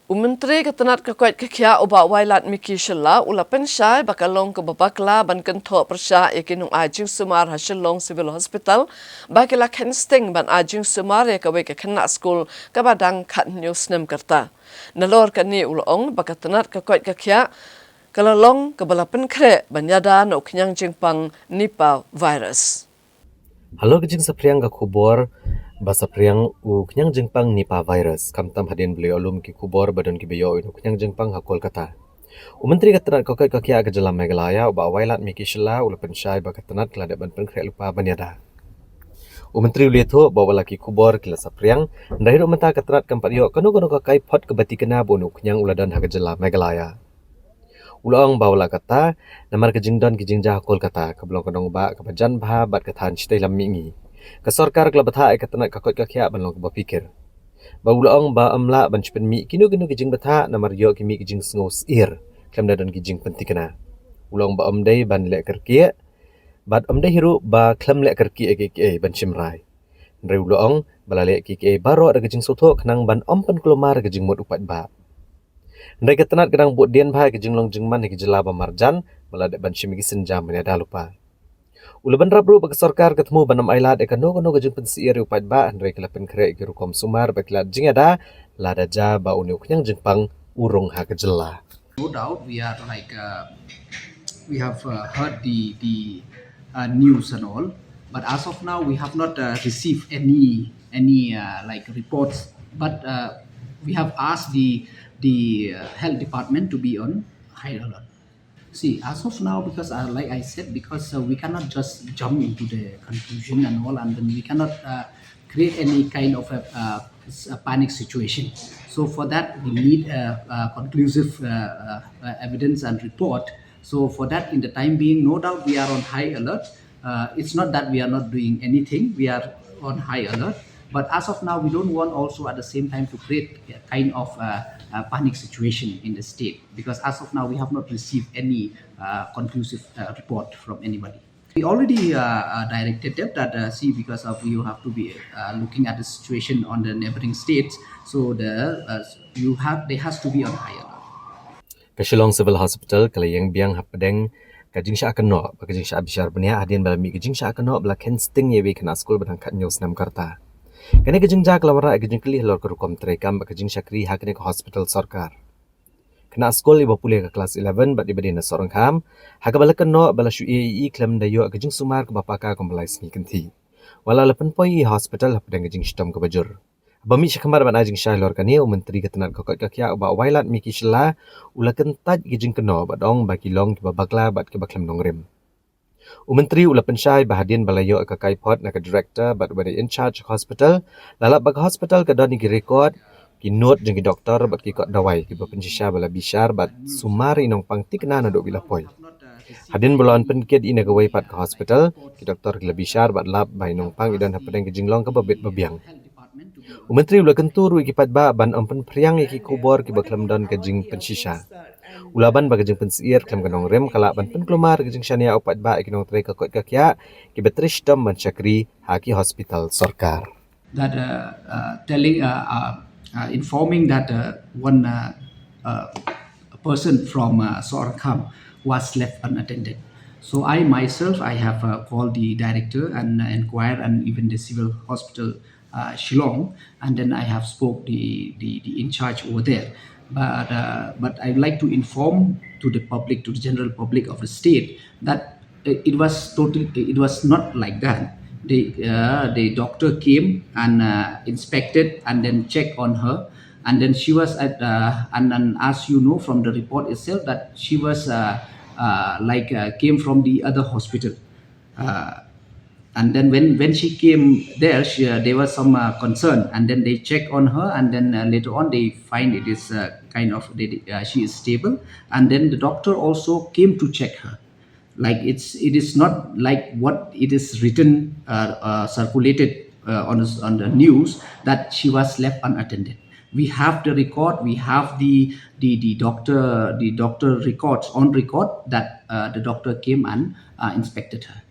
Menteri ketenat kekwait kekia ubah wailat Miki Shilla ula pensyai bakalong ke babakla ban kento persya ikinung ajing sumar hasilong civil hospital bakila kensting ban ajing sumar ya kawe ke kena school kabadang kat news nem kerta. Nalor kani ulong bakatenat kekwait kekia kalalong kebala penkre banyada no kenyang jingpang Nipah virus. Halo kejing sapriang ga kubor basa priang u kenyang jengpang Nipah virus kamtam hadin beli olum ki kubor badan ki beyo inu kenyang jengpang ha Kolkata. Menteri ketenat kokai kakia ke jelam Meghalaya uba wailat Miki Shilla ula pensyai ba ketenat kelada ban penkrek lupa banyada. Menteri ulieto bawa laki kubor kila sapriang ndahir menta ketenat kampat yo kanu kakai pot kebati kena bonu kenyang uladan ha ke jelam Meghalaya. Ulang bawa kata namar kejingdan kejingjah Kolkata keblong kedong ba kebajan bah bat ketan citai lam mingi. Ke sorkar kelabata ketenat kakot kakia banlong ke berpikir. Ba ulang ba amla ban cipen mi kinu kejing bata namar yo kimi kejing sengos ir klem dan kejing pentikena. Ulang ba amdai ban lek kerkie bat amdai hiru ba klem lek kerkie eke ban cimrai. Ndai ulang bala lek kike baro ada kejing soto kenang ban ompen kelomar kejing mot upat ba. Ndai ketenat kadang buat dian bahai ke jinglong jingman ke jelaba marjan melada ban shimigi senjam menyada lupa. Ulaban rabru bagi sorkar ketemu banam ailat eka no ke jing pensiir upat ba ndai kelapen kere ke rukom sumar bakilat jingada lada ja ba uniuk yang jingpang urung ha ke jela. No doubt we are we have heard the news and all, but as of now we have not received any reports, but we have asked the health department to be on high alert. See, as of now, because like I said, because we cannot just jump into the conclusion and all, and then we cannot create any kind of a panic situation. So for that, we need a conclusive evidence and report. So for that, in the time being, no doubt we are on high alert. It's not that we are not doing anything. We are on high alert. But as of now, we don't want also at the same time to create a kind of panic situation in the state, because as of now, we have not received any conclusive report from anybody. We already directed them that because of you have to be looking at the situation on the neighboring states, so there has to be on high alert. Kashilong Civil Hospital kalayang biang hapadeng kajing sya keno kajing sya bishar benia adin balami kajing sya keno bla kensting yewi kena school berangkat news nam karta. Kene kejing jak lamara kejing kelih lor kerukom terekam kejing syakri hakne ke hospital sorkar. Kena sekolah iba pulih ke kelas 11 bat dibadina seorang kam. Haka bala keno bala syu EE klem dayo kejing sumar ke bapaka kombalai sengi kenti. Wala lepen poi hospital hapadang kejing shitam ke bajur. Bami syakmar ban ajing syah lor kani menteri ketenat kokot kakia ba wailat Miki Shilla ula kentaj kejing keno badong baki long ke babakla bat ke baklem nongrim. Menteri ula pensyai bahadian balayo ke kaipot na ke director but when in charge hospital lalap bag hospital ke doni ki record ki note jeng ki doktor bat ki kod dawai ki pensyisha bala bishar bat sumari nong pangtikna na do bila poi. Hadin balawan penkid ina ke waipat ke hospital ki doktor ki bishar bat lap bai nong pang idan hapadeng ki jinglong ke babit babiang. Menteri ula kentur ki pat ba ban ampen priang ki kubor ki baklam don ke jing pensyisha. Ulaban bagi jeng pensiir klem kanong rem kala ban pen kelumar ke jeng syania upat ba ikinong trai kakot kakia ki betrish dam ban syakri haki hospital sorkar. That informing that one a person from Sorkham was left unattended. So I myself have called the director and inquired, and even the civil hospital Shillong, and then I have spoke the in charge over there. But I'd like to inform to the public, to the general public of the state, that it was not like that. The doctor came and inspected and then checked on her, and then she was at and as you know from the report itself that she was came from the other hospital. And then when she came there, there was some concern, and then they check on her, and then later on they find it is she is stable, and then the doctor also came to check her. Like it is not like what it is written circulated on the news that she was left unattended. We have the record, we have the doctor records on record that the doctor came and inspected her.